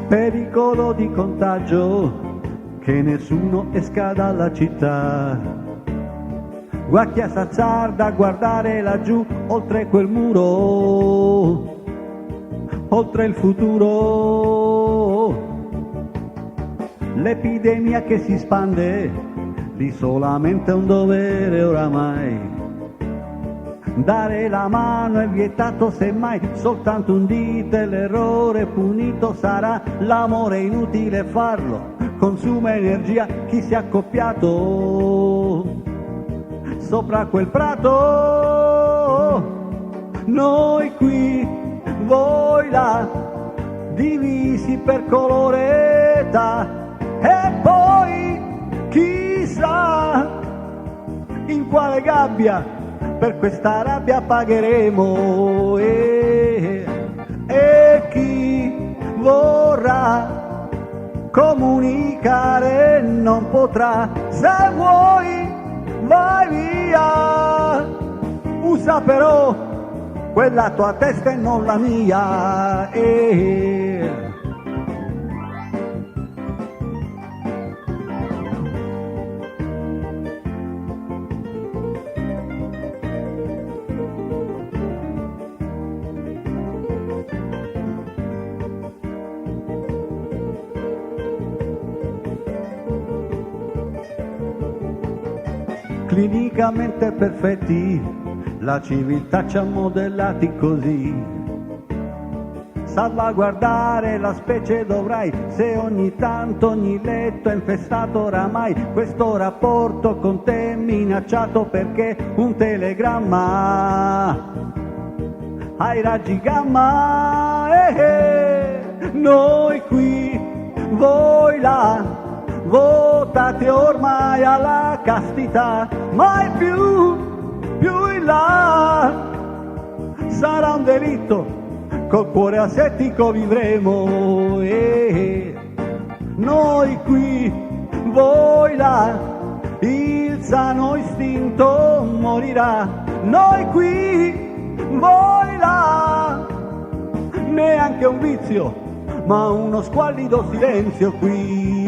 Pericolo di contagio, che nessuno esca dalla città. Guacchia s'azzarda a guardare laggiù, oltre quel muro, oltre il futuro. L'epidemia che si spande, lì solamente è un dovere oramai. Dare la mano è vietato, semmai soltanto un dito e l'errore punito sarà. L'amore è inutile farlo, consuma energia chi si è accoppiato sopra quel prato. Noi qui, voi voi là, divisi per colore, età, e poi chissà in quale gabbia per questa rabbia pagheremo, e chi vorrà comunicare non potrà. Se vuoi vai via, usa però quella tua testa e non la mia, Clinicamente perfetti, la civiltà ci ha modellati così. Salvaguardare la specie dovrai, se ogni tanto ogni letto è infestato oramai. Questo rapporto con te è minacciato perché un telegramma ai raggi gamma, noi qui, voi là, votate ormai alla castità, mai più in là sarà un delitto, col cuore asettico vivremo, noi qui, voi là, il sano istinto morirà, noi qui, voi là, neanche un vizio ma uno squallido silenzio qui,